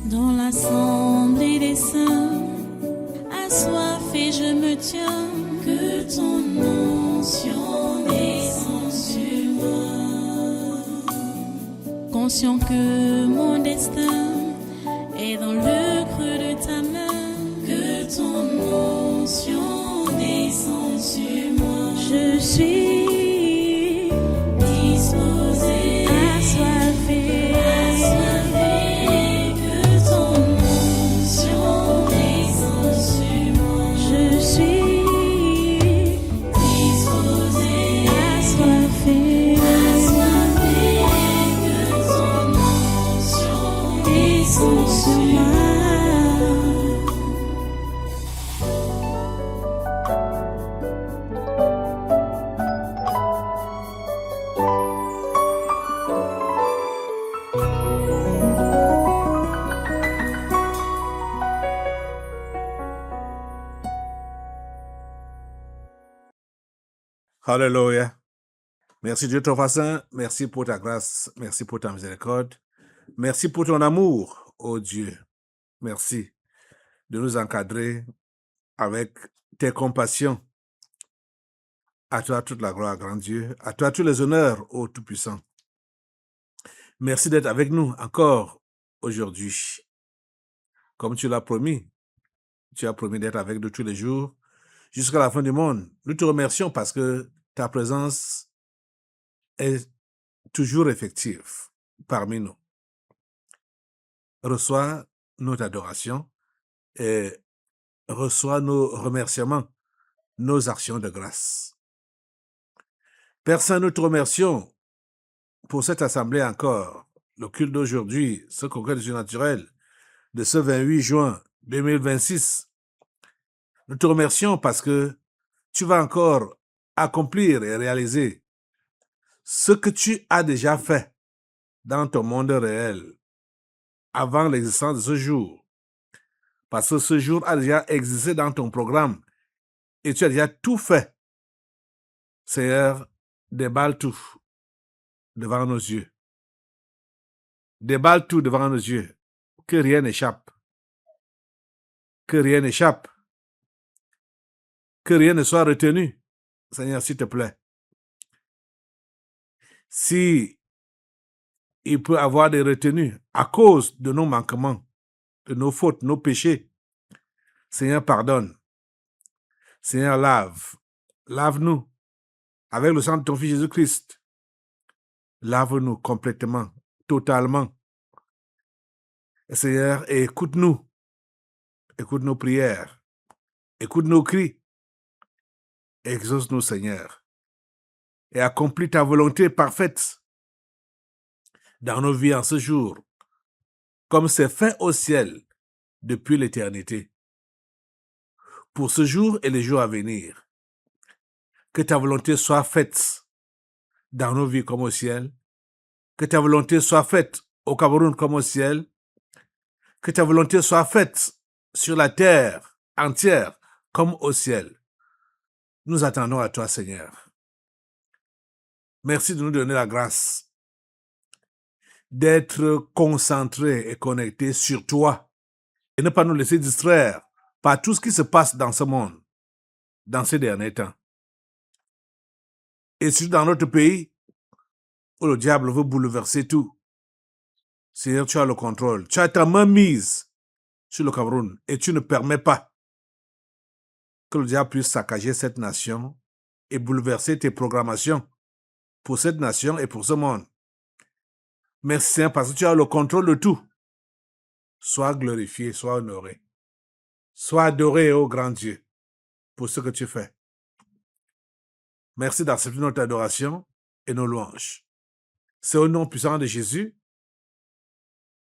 Dans l'assemblée des saints, assoiffé je me tiens, que ton onction descende sur moi. Conscient que mon destin est dans le creux de ta main, que ton onction descende sur moi. Je suis disposé, assoiffé, que ton onction descende sur moi. Je suis disposé, assoiffé, que ton onction descende sur moi. Alléluia. Merci Dieu ton Saint, merci pour ta grâce, merci pour ta miséricorde, merci pour ton amour, ô Dieu. Merci de nous encadrer avec tes compassions. À toi toute la gloire, grand Dieu, à toi tous les honneurs, ô Tout-Puissant. Merci d'être avec nous encore aujourd'hui. Comme tu l'as promis, tu as promis d'être avec nous tous les jours jusqu'à la fin du monde. Nous te remercions parce que ta présence est toujours effective parmi nous. Reçois notre adoration et reçois nos remerciements, nos actions de grâce. Père Saint, nous te remercions pour cette assemblée encore, le culte d'aujourd'hui, ce congrès du surnaturel de ce 28 juin 2026. Nous te remercions parce que tu vas encore accomplir et réaliser ce que tu as déjà fait dans ton monde réel avant l'existence de ce jour. Parce que ce jour a déjà existé dans ton programme et tu as déjà tout fait. Seigneur, déballe tout devant nos yeux. Déballe tout devant nos yeux. Que rien n'échappe. Que rien n'échappe. Que rien ne soit retenu. Seigneur, s'il te plaît. Si il peut y avoir des retenues à cause de nos manquements, de nos fautes, nos péchés, Seigneur, pardonne. Seigneur, lave. Lave-nous avec le sang de ton Fils Jésus-Christ. Lave-nous complètement, totalement. Et Seigneur, écoute-nous. Écoute nos prières. Écoute nos cris. Exauce-nous, Seigneur. Et accomplis ta volonté parfaite dans nos vies en ce jour, comme c'est fait au ciel depuis l'éternité. Pour ce jour et les jours à venir, que ta volonté soit faite dans nos vies comme au ciel, que ta volonté soit faite au Cameroun comme au ciel, que ta volonté soit faite sur la terre entière comme au ciel. Nous attendons à toi, Seigneur. Merci de nous donner la grâce d'être concentrés et connectés sur toi et ne pas nous laisser distraire par tout ce qui se passe dans ce monde, dans ces derniers temps. Et surtout dans notre pays, où le diable veut bouleverser tout. Seigneur, tu as le contrôle. Tu as ta main mise sur le Cameroun et tu ne permets pas que le diable puisse saccager cette nation et bouleverser tes programmations pour cette nation et pour ce monde. Merci Seigneur parce que tu as le contrôle de tout. Sois glorifié, sois honoré. Sois adoré, ô grand Dieu, pour ce que tu fais. Merci d'accepter notre adoration et nos louanges. C'est au nom puissant de Jésus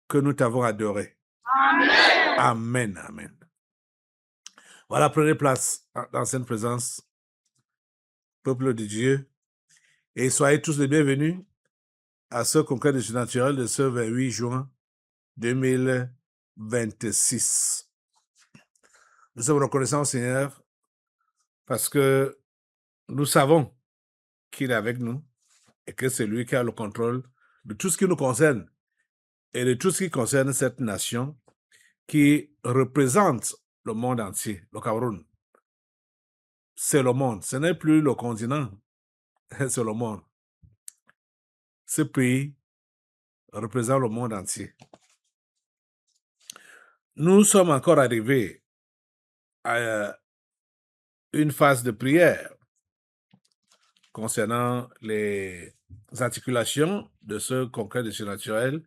que nous t'avons adoré. Amen. Amen, amen. Voilà, prenez place dans cette présence, peuple de Dieu, et soyez tous les bienvenus à ce congrès du surnaturel de ce 28 juin 2026. Nous sommes reconnaissants, Seigneur, parce que nous savons qu'il est avec nous et que c'est lui qui a le contrôle de tout ce qui nous concerne et de tout ce qui concerne cette nation qui représente le monde entier, le Cameroun. C'est le monde, ce n'est plus le continent, c'est le monde. Ce pays représente le monde entier. Nous sommes encore arrivés à une phase de prière concernant les articulations de ce congrès de surnaturel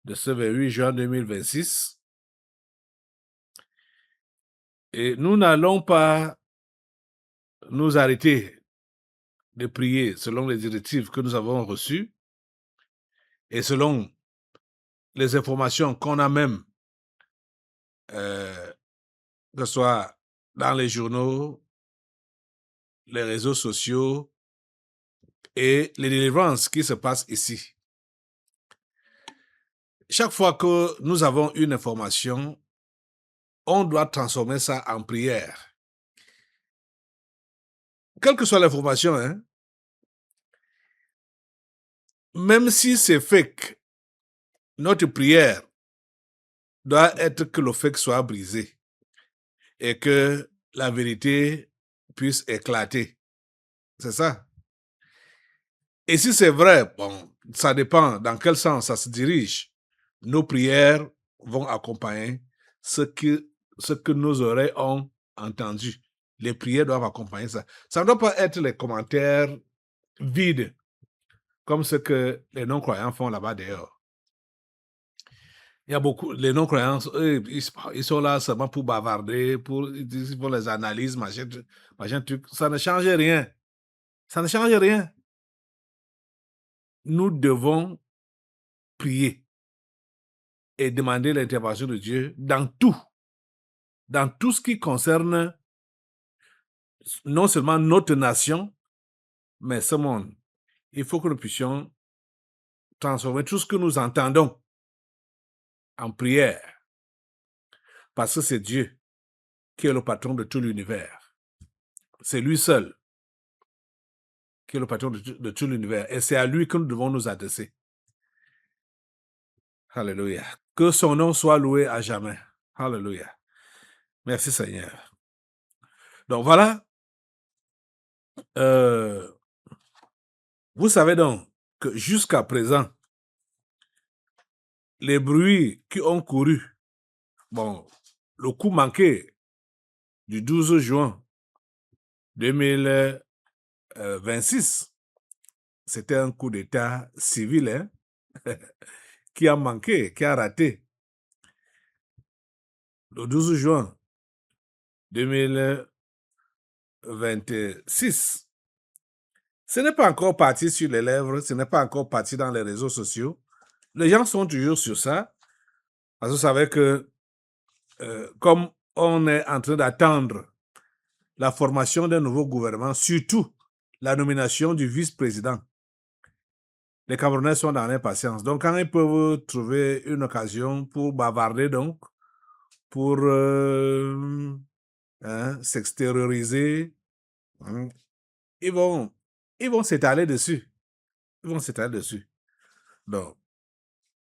de ce 28 juin 2026. Et nous n'allons pas nous arrêter de prier selon les directives que nous avons reçues et selon les informations qu'on a même, que ce soit dans les journaux, les réseaux sociaux et les délivrances qui se passent ici. Chaque fois que nous avons une information, on doit transformer ça en prière. Quelle que soit l'information, hein, même si c'est fake, notre prière doit être que le fake soit brisé et que la vérité puisse éclater. C'est ça. Et si c'est vrai, bon, ça dépend dans quel sens ça se dirige. Nos prières vont accompagner ce que nos oreilles ont entendu. Les prières doivent accompagner ça. Ça ne doit pas être les commentaires vides, comme ce que les non-croyants font là-bas dehors. Il y a beaucoup, les non-croyants, eux, ils sont là seulement pour bavarder, ils font les analyses, machin truc. Ça ne change rien. Ça ne change rien. Nous devons prier et demander l'intervention de Dieu dans tout ce qui concerne non seulement notre nation, mais ce monde. Il faut que nous puissions transformer tout ce que nous entendons en prière, parce que c'est Dieu qui est le patron de tout l'univers. C'est lui seul qui est le patron de tout l'univers, et c'est à lui que nous devons nous adresser. Alléluia. Que son nom soit loué à jamais. Alléluia. Merci Seigneur. Donc voilà. Vous savez donc que jusqu'à présent, les bruits qui ont couru, bon, le coup manqué du 12 juin 2026, c'était un coup d'État civil, hein, qui a manqué, qui a raté. Le 12 juin 2026, ce n'est pas encore parti sur les lèvres, ce n'est pas encore parti dans les réseaux sociaux. Les gens sont toujours sur ça, parce que vous savez que comme on est en train d'attendre la formation d'un nouveau gouvernement, surtout la nomination du vice-président, les Camerounais sont dans l'impatience. Donc, quand ils peuvent trouver une occasion pour bavarder, donc, pour s'extérioriser, ils vont s'étaler dessus. Ils vont s'étaler dessus. Donc,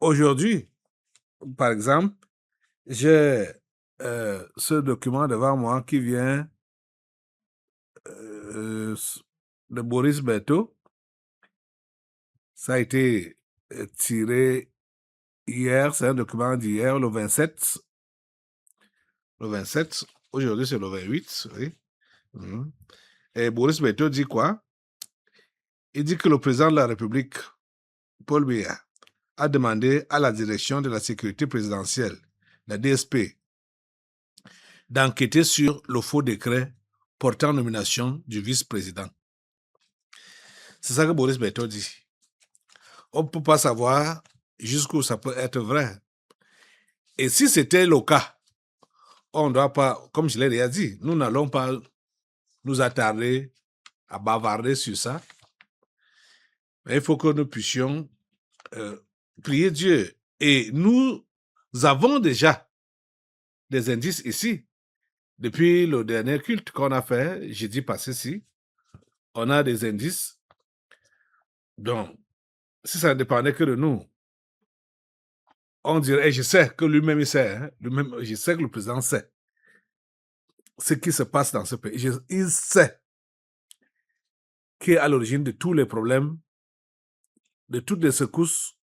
aujourd'hui, par exemple, j'ai ce document devant moi qui vient de Boris Berthaud. Ça a été tiré hier, c'est un document d'hier, le 27. Le 27, aujourd'hui c'est le 28, oui. Et Boris Berthaud dit quoi? Il dit que le président de la République, Paul Biya, a demandé à la direction de la sécurité présidentielle, la DSP, d'enquêter sur le faux décret portant nomination du vice-président. C'est ça que Boris Berthaud dit. On ne peut pas savoir jusqu'où ça peut être vrai. Et si c'était le cas, on ne doit pas, comme je l'ai déjà dit, nous n'allons pas nous attarder à bavarder sur ça. Mais il faut que nous puissions prier Dieu. Et nous avons déjà des indices ici. Depuis le dernier culte qu'on a fait, jeudi passé-ci, on a des indices. Donc, si ça ne dépendait que de nous, on dirait, et je sais que lui-même il sait, hein, lui-même, je sais que le président sait ce qui se passe dans ce pays. Il sait qui est à l'origine de tous les problèmes, de toutes les secousses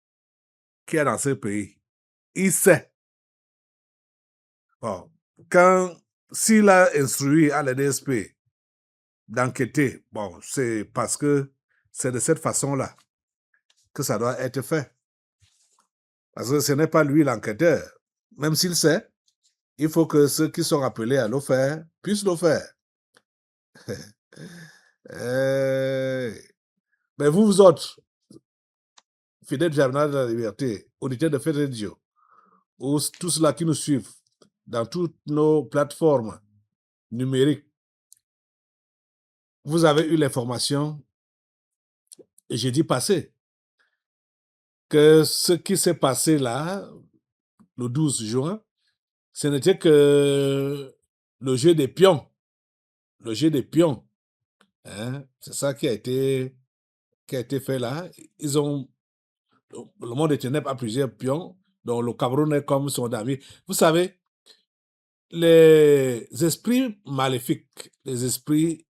qu'il y a dans ce pays. Il sait. Bon, s'il a instruit à la DSP d'enquêter, bon, c'est parce que c'est de cette façon-là que ça doit être fait. Parce que ce n'est pas lui l'enquêteur. Même s'il sait, il faut que ceux qui sont appelés à le faire puissent le faire. Mais vous autres, fidèles journalistes de la liberté, auditeurs de Fête Radio, ou tous ceux qui nous suivent dans toutes nos plateformes numériques, vous avez eu l'information, et j'ai dit passé, que ce qui s'est passé là, le 12 juin, ce n'était que le jeu des pions. Le jeu des pions. Hein? C'est ça qui a été fait là. Le monde des ténèbres a plusieurs pions, dont le Cameroun est comme son ami. Vous savez, les esprits maléfiques, les esprits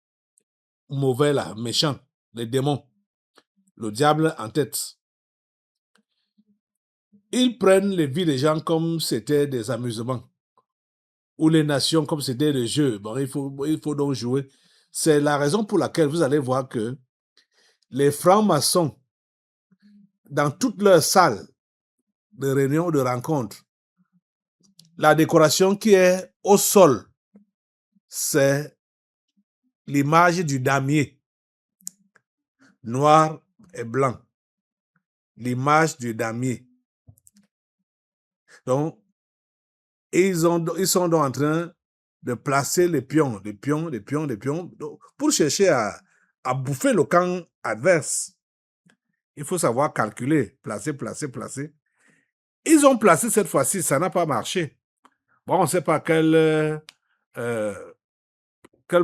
mauvais là, méchants, les démons, le diable en tête, ils prennent les vies des gens comme c'était des amusements, ou les nations comme c'était des jeux. Bon, il faut donc jouer. C'est la raison pour laquelle vous allez voir que les francs-maçons, dans toutes leurs salles de réunion, de rencontres, la décoration qui est au sol, c'est l'image du damier, noir et blanc. L'image du damier. Donc, ils sont donc en train de placer les pions, pour chercher à bouffer le camp adverse. Il faut savoir calculer, placer. Ils ont placé cette fois-ci, ça n'a pas marché. Bon, on ne sait pas quel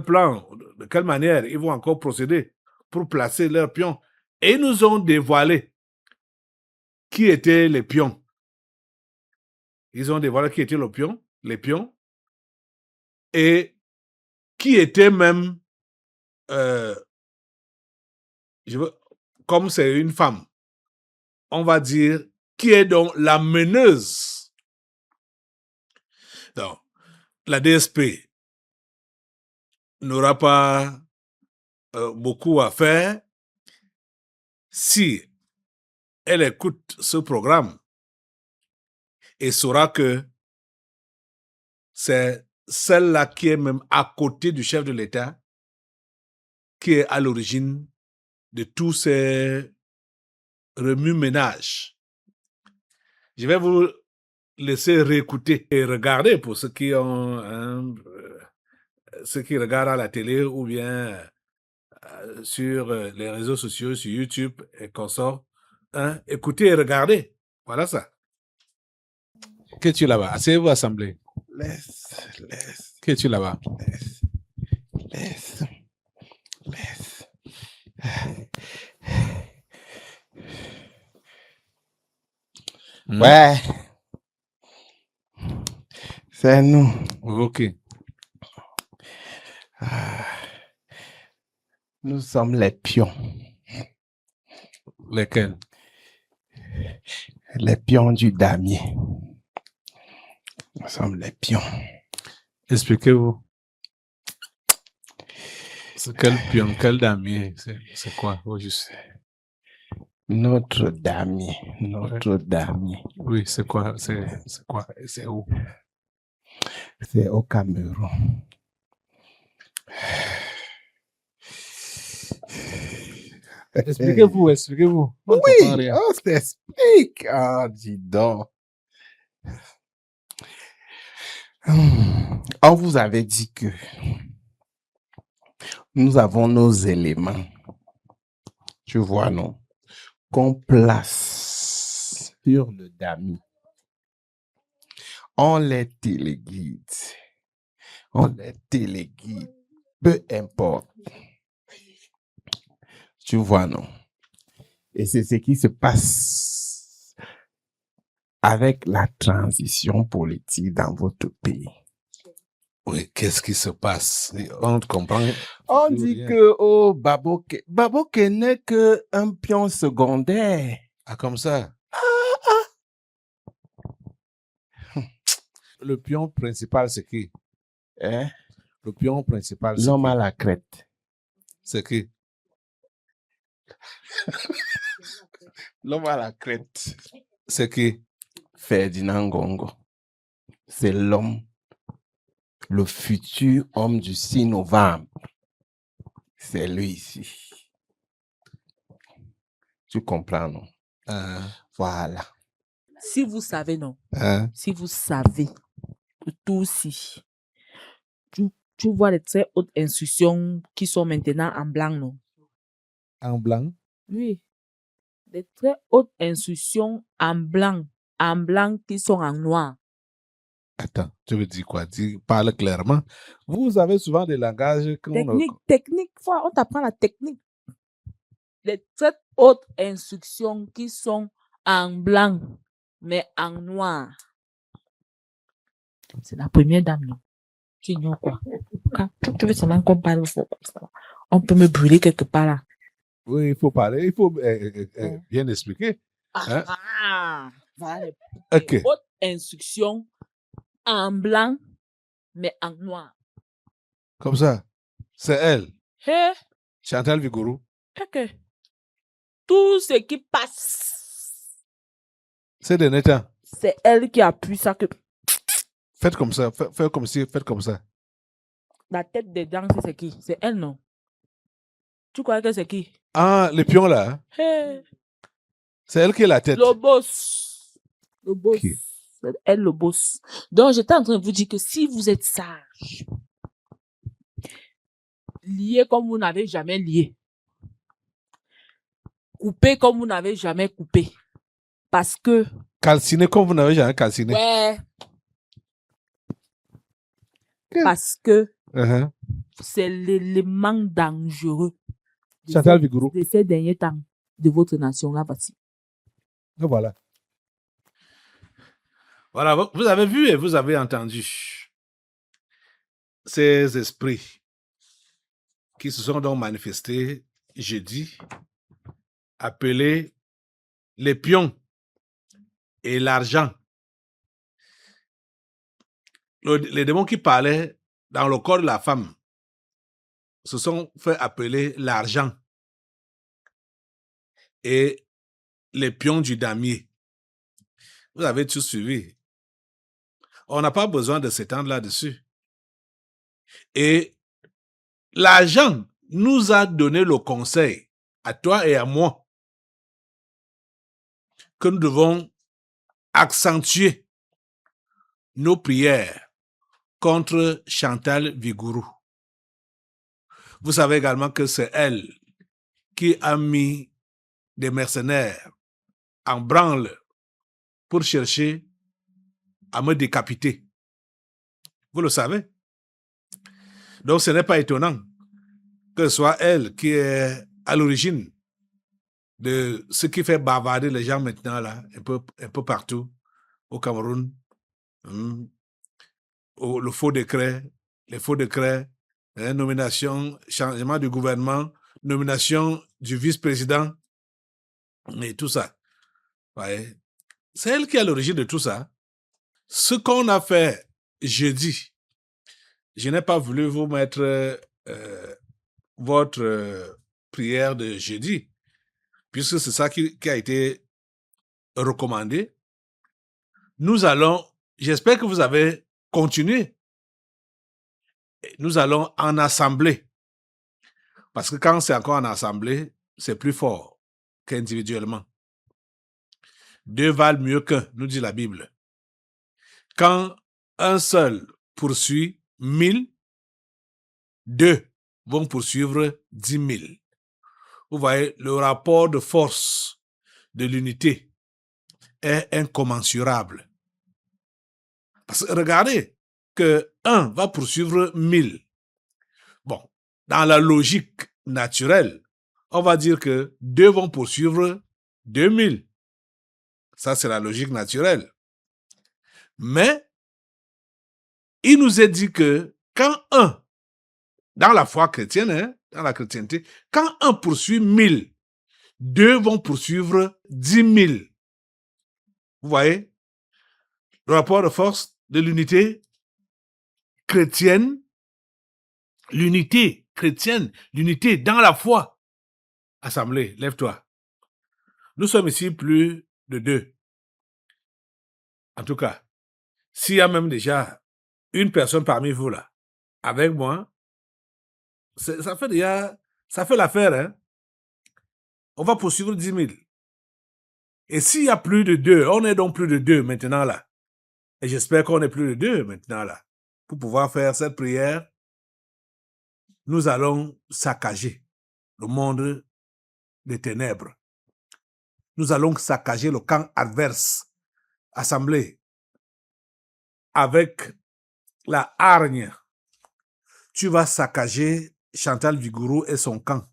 plan, de quelle manière ils vont encore procéder pour placer leurs pions. Et ils nous ont dévoilé qui étaient les pions. Ils ont dévoilé qui étaient les pions, et qui étaient même, comme c'est une femme, on va dire, qui est donc la meneuse. Donc, la DSP n'aura pas beaucoup à faire si elle écoute ce programme et saura que c'est celle-là qui est même à côté du chef de l'État qui est à l'origine de tous ces remue-ménages. Je vais vous laisser réécouter et regarder pour ceux qui ont ceux qui regardent à la télé ou bien sur les réseaux sociaux, sur YouTube et consorts. Hein, écoutez et regardez. Voilà ça. Qu'es-tu là-bas? Asseyez-vous assemblée. Laisse. Qu'es-tu là-bas? Laisse. Ouais. C'est nous. Ok. Nous sommes les pions. Lesquels? Les pions du damier. Nous sommes les pions. Expliquez-vous. C'est quel pion, quel damier? C'est quoi au juste? Notre damier. Damier. Oui, c'est quoi? C'est quoi? C'est où? C'est au Cameroun. Expliquez-vous. Oui, on s'explique. Ah, dis donc. On vous avait dit que nous avons nos éléments. Tu vois, non? Qu'on place sur le damier. On les téléguide. Peu importe. Tu vois, non? Et c'est ce qui se passe avec la transition politique dans votre pays? Oui, qu'est-ce qui se passe? On comprend. On plus dit rien. que Baboke n'est qu'un pion secondaire. Ah, comme ça. Le pion principal, c'est qui? Hein? Le pion principal, c'est L'homme qui? à la crête. C'est qui? L'homme à la crête. C'est qui? Ferdinand Gongo. C'est l'homme, le futur homme du 6 novembre. C'est lui ici. Tu comprends, non? Voilà. Si vous savez, non, Hein? si vous savez que tout aussi, tu vois les très hautes institutions qui sont maintenant en blanc, non? En blanc? Oui. Les très hautes institutions en blanc qui sont en noir. Attends, tu veux dire quoi? Parle clairement. Vous avez souvent des langages qu'on... Technique, on t'apprend la technique. Les très hautes instructions qui sont en blanc, mais en noir. C'est la première dame, non? Tu ignores quoi? Tu veux seulement qu'on parle, on peut me brûler quelque part là. Oui, il faut parler, il faut bien expliquer. Hein? Voilà. Ok. Les hautes instructions en blanc, mais en noir. Comme ça. C'est elle, Hé, Chantal Vigouroux. ok. Tout ce qui passe, C'est de Netan. c'est elle qui appuie ça que Faites comme ça, faites comme ci, faites comme ça. la tête des dents, c'est qui? C'est elle, non? Tu crois que c'est qui? Ah, les pions là, hein? Hé, C'est elle qui est la tête. le boss. Le boss. Qui? C'est elle, le boss. Donc, j'étais en train de vous dire que si vous êtes sage, lié comme vous n'avez jamais lié, coupé comme vous n'avez jamais coupé, parce que, Calciné comme vous n'avez jamais calciné. ouais, parce que Uh-huh. c'est l'élément dangereux Chantal Vigouroux. de ces derniers temps de votre nation là, voici. Et voilà. Voilà, vous avez vu et vous avez entendu ces esprits qui se sont donc manifestés jeudi, appelés les pions et l'argent. Les démons qui parlaient dans le corps de la femme se sont fait appeler l'argent et les pions du damier. Vous avez tout suivi. On n'a pas besoin de s'étendre là-dessus. Et l'argent nous a donné le conseil, à toi et à moi, que nous devons accentuer nos prières contre Chantal Vigouroux. Vous savez également que c'est elle qui a mis des mercenaires en branle pour chercher à me décapiter. Vous le savez. Donc ce n'est pas étonnant que ce soit elle qui est à l'origine de ce qui fait bavarder les gens maintenant là, un peu partout, au Cameroun. Les faux décrets, nomination, changement du gouvernement, nomination du vice-président et tout ça. Ouais. C'est elle qui est à l'origine de tout ça. Ce qu'on a fait jeudi, je n'ai pas voulu vous mettre votre prière de jeudi, puisque c'est ça qui a été recommandé. Nous allons, j'espère que vous avez continué. Nous allons en assemblée. Parce que quand c'est encore en assemblée, c'est plus fort qu'individuellement. 2 valent mieux qu'un, nous dit la Bible. Quand un seul poursuit 1000, 2 vont poursuivre 10 000. Vous voyez, le rapport de force de l'unité est incommensurable. Parce que regardez que 1 va poursuivre 1000. Bon, dans la logique naturelle, on va dire que 2 vont poursuivre 2000. Ça, c'est la logique naturelle. Mais il nous est dit que quand dans la foi chrétienne, hein, dans la chrétienté, quand un poursuit 1000, deux vont poursuivre 10 000. Vous voyez? Le rapport de force de l'unité chrétienne, l'unité chrétienne, l'unité dans la foi. Assemblée, lève-toi. Nous sommes ici plus de 2. En tout cas, s'il y a même déjà une personne parmi vous là, avec moi, ça fait l'affaire, hein? On va poursuivre 10 000. Et s'il y a plus de 2, on est donc plus de 2 maintenant là. Et j'espère qu'on est plus de 2 maintenant là. Pour pouvoir faire cette prière, nous allons saccager le monde des ténèbres. Nous allons saccager le camp adverse. Assemblée, avec la hargne, tu vas saccager Chantal Vigouroux et son camp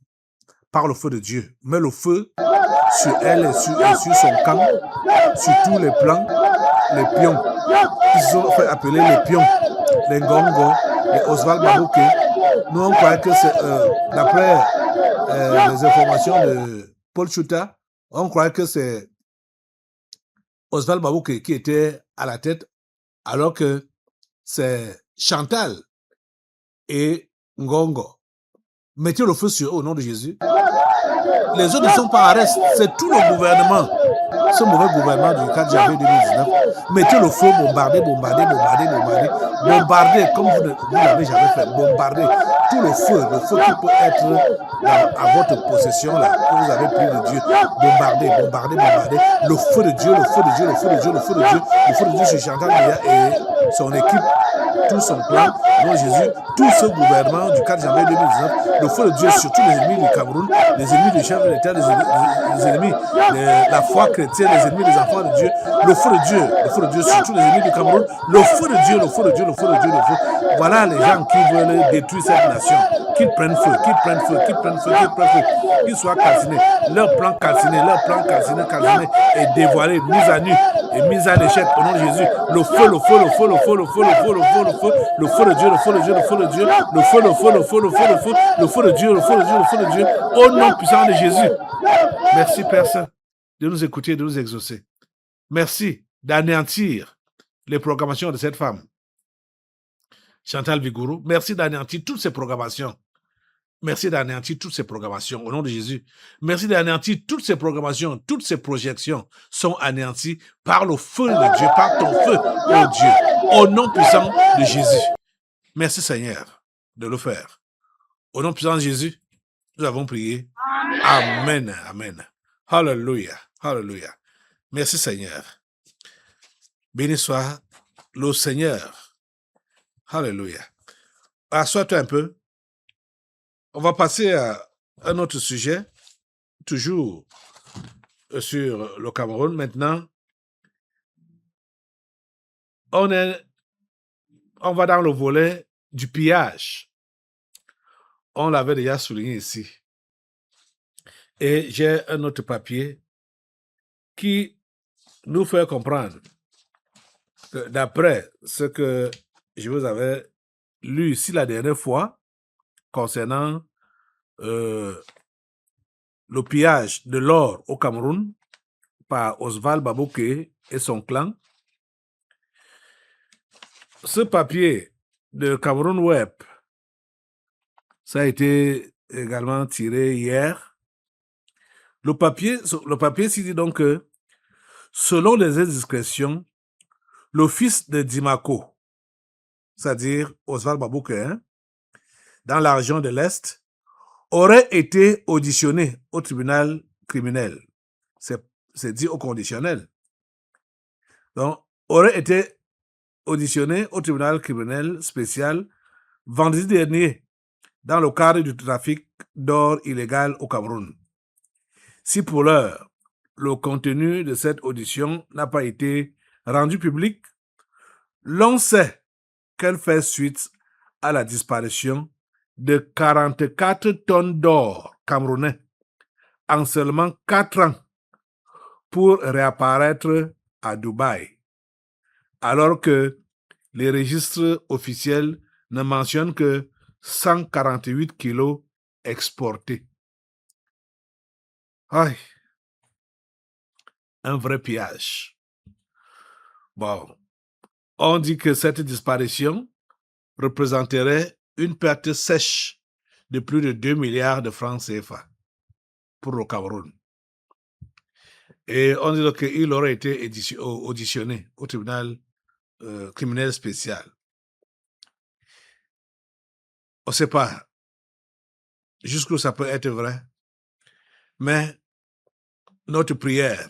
par le feu de Dieu. Mets le feu sur elle et sur son camp, sur tous les plans, les pions. Ils sont fait appeler les pions, les Ngongo, les Oswald Babouké. Nous, on croit que c'est, d'après les informations de Paul Chouta, on croit que c'est Oswald Babouké qui était à la tête, alors que c'est Chantal et Ngongo. Mettez le feu sur eux au nom de Jésus. Les autres ne sont pas en reste, c'est tout le gouvernement. Ce mauvais gouvernement du 4 janvier 2019. Mettez le feu, bombardez, comme vous l'avez jamais fait. Bombardez tout le feu qui peut être à votre possession là, que vous avez pris de Dieu. Bombardez. Le feu de Dieu, le feu de Dieu sur Chantal Biya et son équipe, tout son plan, non Jésus, tout ce gouvernement du 4 janvier 2019, le feu de Dieu sur tous les ennemis du Cameroun, les ennemis du chef de l'État, les ennemis de la foi chrétienne, les ennemis des enfants de Dieu, le feu de Dieu sur tous les ennemis du Cameroun, le feu de Dieu. Voilà les gens qui veulent détruire cette nation, qu'ils prennent feu, qu'ils soient calcinés, leur plan calciné et dévoilé, mis à nu et mis à l'échec au nom de Jésus. Le feu de Dieu, au nom puissant de Jésus. Merci Père Saint de nous écouter, de nous exaucer. Merci d'anéantir les programmations de cette femme, Chantal Vigouroux. Merci d'anéantir toutes ces programmations. Merci d'anéantir toutes ces programmations au nom de Jésus. Merci d'anéantir toutes ces programmations, toutes ces projections sont anéanties par le feu de Dieu, par ton feu, oh Dieu, au nom puissant de Jésus. Merci Seigneur de le faire. Au nom puissant de Jésus, nous avons prié. Amen. Alléluia. Merci Seigneur. Béni soit le Seigneur. Alléluia. Assois-toi un peu. On va passer à un autre sujet, toujours sur le Cameroun. Maintenant, on va dans le volet du pillage. On l'avait déjà souligné ici. Et j'ai un autre papier qui nous fait comprendre que d'après ce que je vous avais lu ici la dernière fois, concernant le pillage de l'or au Cameroun par Oswald Babouké et son clan. Ce papier de Cameroun Web, ça a été également tiré hier. Le papier s'y dit donc que, selon les indiscrétions, le fils de Dimako, c'est-à-dire Oswald Babouké, dans la région de l'Est, aurait été auditionné au tribunal criminel. C'est dit au conditionnel. Donc, aurait été auditionné au tribunal criminel spécial vendredi dernier dans le cadre du trafic d'or illégal au Cameroun. Si pour l'heure, le contenu de cette audition n'a pas été rendu public, l'on sait qu'elle fait suite à la disparition de 44 tonnes d'or camerounais en seulement 4 ans pour réapparaître à Dubaï. alors que les registres officiels ne mentionnent que 148 kilos exportés. Aïe, un vrai pillage. Bon, on dit que cette disparition représenterait une perte sèche de plus de 2 milliards de francs CFA pour le Cameroun. Et on dit qu'il aurait été auditionné au tribunal criminel spécial. On ne sait pas jusqu'où ça peut être vrai, mais notre prière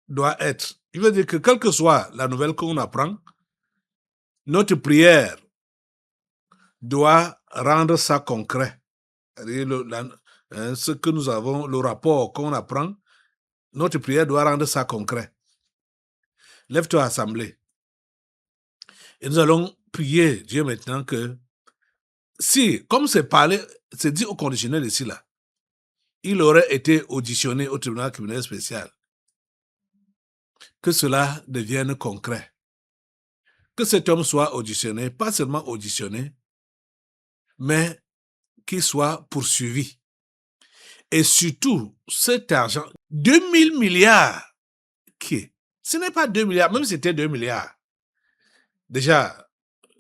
doit être, il veut dire que quelle que soit la nouvelle qu'on apprend, notre prière doit rendre ça concret. Ce que nous avons, le rapport qu'on apprend, notre prière doit rendre ça concret. Lève-toi, assemblée. Et nous allons prier Dieu maintenant que si, comme c'est parlé, c'est dit au conditionnel ici, là, il aurait été auditionné au tribunal criminel spécial, que cela devienne concret. Que cet homme soit auditionné, pas seulement auditionné, mais qu'il soit poursuivi. Et surtout, cet argent, 2000 milliards, ce n'est pas 2 milliards, même si c'était 2 milliards. Déjà,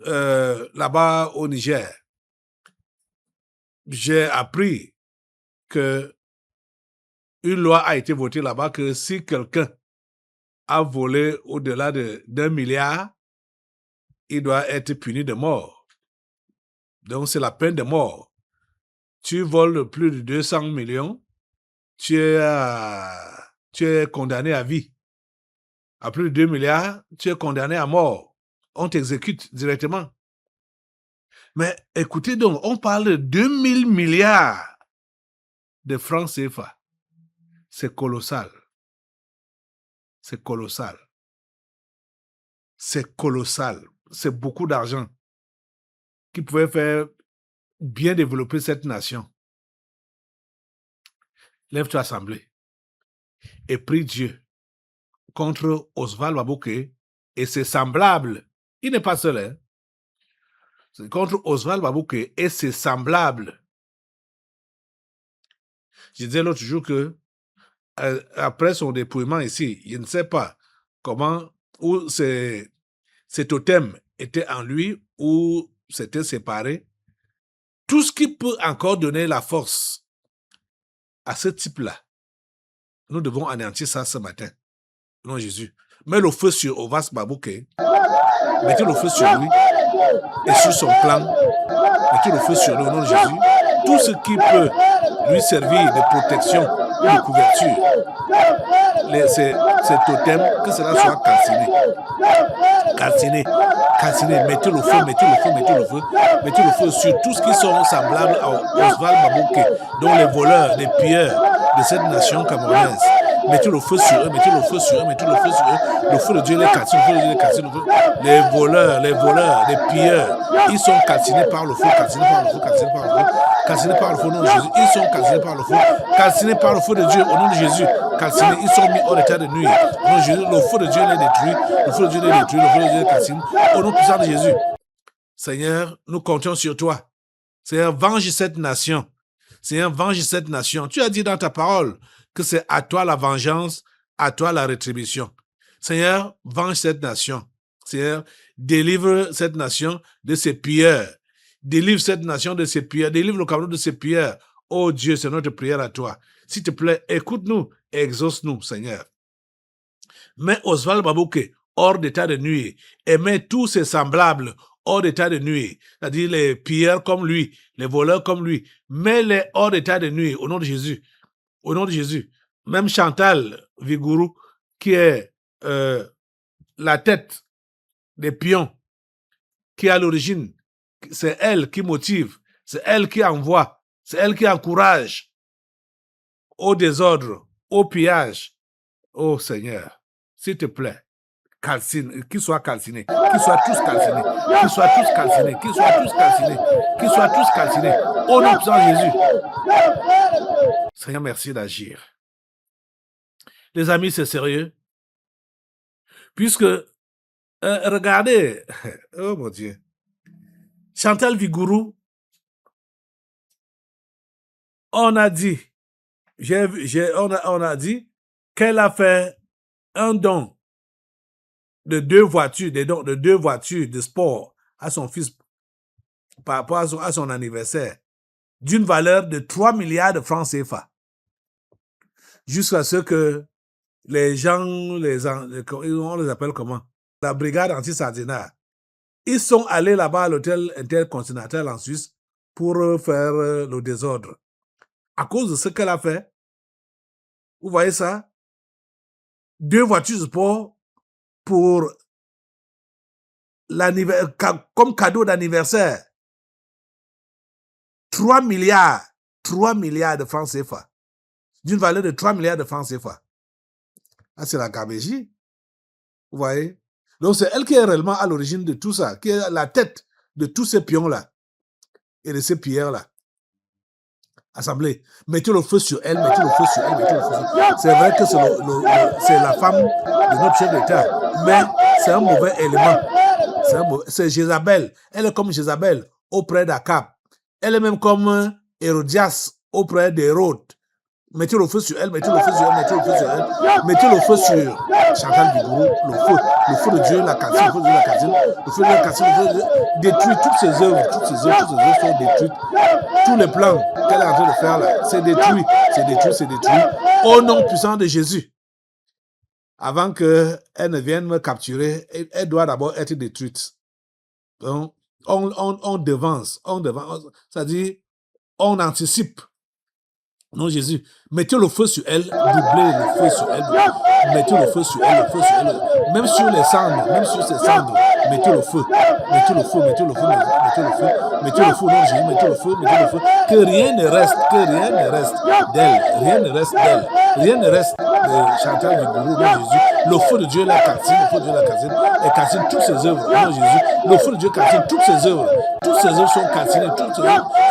là-bas au Niger, j'ai appris que une loi a été votée là-bas que si quelqu'un a volé au-delà d'1 milliard, il doit être puni de mort. Donc, c'est la peine de mort. Tu voles plus de 200 millions, tu es condamné à vie. À plus de 2 milliards, tu es condamné à mort. On t'exécute directement. Mais écoutez donc, on parle de 2000 milliards de francs CFA. C'est colossal. C'est colossal. C'est colossal. C'est beaucoup d'argent qui pouvait faire bien développer cette nation. Lève-toi, assemblée, et prie Dieu contre Oswald Babouké et ses semblables. Il n'est pas seul, hein? C'est contre Oswald Babouké et ses semblables. Je disais l'autre jour que après son dépouillement ici, je ne sais pas comment, où ces totems étaient en lui, ou s'étaient séparés. Tout ce qui peut encore donner la force à ce type-là, nous devons anéantir ça ce matin. Non, Jésus. Mets le feu sur Ovas Babouké. Mettez le feu sur lui et sur son clan. Mettez le feu sur lui au nom de Jésus. Tout ce qui peut lui servir de protection ou de couverture, ces totems, que cela soit calciné. Calciné, calciné. Mettez le feu, mettez le feu, mettez le feu. Mettez le feu sur tout ce qui sont semblables à Oswald Babouké, dont les voleurs, les pilleurs de cette nation camerounaise. Mettez le feu sur eux, mettez le feu sur eux, mettez le feu sur eux. Le feu de Dieu les calcine, le feu de Dieu les calcine. Les voleurs, les pilleurs, ils sont calcinés par le feu, calcinés par le feu, calcinés par le feu, calcinés par le feu au nom de Jésus. Ils sont calcinés par le feu, calcinés par le feu de Dieu au nom de Jésus. Calcinés, ils sont mis hors état de nuit. Au nom de Jésus, le feu de Dieu les détruit, le feu de Dieu les détruit, le feu de Dieu les calcine. Au nom puissant de Jésus. Seigneur, nous comptons sur toi. Seigneur, venge cette nation. Seigneur, venge cette nation. Tu as dit dans ta parole que c'est à toi la vengeance, à toi la rétribution. Seigneur, venge cette nation. Seigneur, délivre cette nation de ses pilleurs. Délivre cette nation de ses pilleurs. Délivre le Cameroun de ses pilleurs. Oh Dieu, c'est notre prière à toi. S'il te plaît, écoute-nous et exauce-nous, Seigneur. Mets Oswald Babouké hors d'état de nuit et mets tous ses semblables hors d'état de nuit, c'est-à-dire les pilleurs comme lui, les voleurs comme lui. Mets-les hors d'état de nuit au nom de Jésus. Au nom de Jésus. Même Chantal Vigourou, qui est la tête des pions, qui est à l'origine, c'est elle qui motive, c'est elle qui envoie, c'est elle qui encourage au désordre, au pillage. Oh Seigneur, s'il te plaît, calcine, qu'ils soient calcinés, qu'ils soient tous calcinés, qu'ils soient tous calcinés, qu'ils soient tous calcinés, qu'ils soient tous calcinés. Au nom de Jésus. Seigneur, merci d'agir. Les amis, c'est sérieux. Puisque Regardez, oh mon Dieu, Chantal Vigourou, on a dit, on a dit qu'elle a fait un don de 2 voitures, des dons de 2 voitures de sport à son fils par rapport à son anniversaire, d'une valeur de 3 milliards de francs CFA. Jusqu'à ce que les gens, on les appelle comment? La brigade anti-sardinat. Ils sont allés là-bas à l'hôtel intercontinental en Suisse pour faire le désordre. À cause de ce qu'elle a fait, vous voyez ça? 2 voitures de sport pour comme cadeau d'anniversaire. 3 milliards de francs CFA. D'une valeur de 3 milliards de francs CFA. Ah, c'est la gabegie. Vous voyez? Donc, c'est elle qui est réellement à l'origine de tout ça, qui est la tête de tous ces pions-là et de ces pierres-là. Assemblée, mettez le feu sur elle, mettez le feu sur elle, mettez le feu sur elle. C'est vrai que c'est la femme de notre chef d'État, mais c'est un mauvais élément. C'est Jézabel. Elle est comme Jézabel auprès d'Akab. Elle est même comme Hérodias auprès d'Hérode. Mettez le feu sur elle, mettez le feu sur elle, mettez le feu sur elle. Mettez le feu sur Chantal Vigourou, le feu de Dieu, la cantine, le feu de Dieu, la cantine, le feu de la cantine, le feu de Dieu. Détruit toutes ses œuvres sont détruites. Tous les plans qu'elle est en train de faire là, c'est détruit. Au nom puissant de Jésus. Avant qu'elle ne vienne me capturer, elle doit d'abord être détruite. Donc, on devance, c'est-à-dire, on anticipe. Non, Jésus, mettez le feu sur elle, doublez le feu sur elle, mettez le feu sur elle, même sur les cendres, même sur ces cendres, mettez le feu, non, Jésus, mettez le feu, que rien ne reste d'elle, rien ne reste de Chantal Vigourou, non, Jésus, le feu de Dieu la cantine, et cantine toutes ses œuvres, non, Jésus, le feu de Dieu cantine toutes ses œuvres sont calcinées,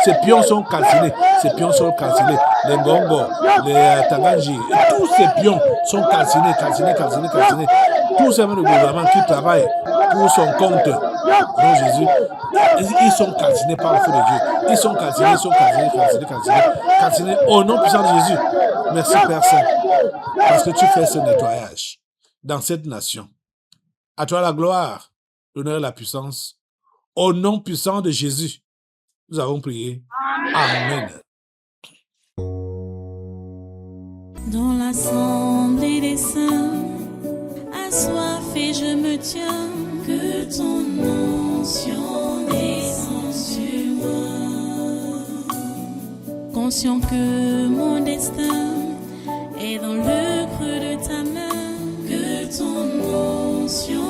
ses pions sont calcinés, les Ngongo, les Tanganji, tous ces pions sont calcinés. Tous ces membres du gouvernement qui travaillent pour son compte, non Jésus, ils sont calcinés par le feu de Dieu. Ils sont calcinés au nom puissant de Jésus. Merci Père Saint, parce que tu fais ce nettoyage dans cette nation. À toi la gloire, l'honneur et la puissance. Au nom puissant de Jésus, nous avons prié. Amen. Dans l'assemblée des saints, assoiffé je me tiens, que ton onction descende sur moi. Conscient que mon destin est dans le creux de ta main, que ton onction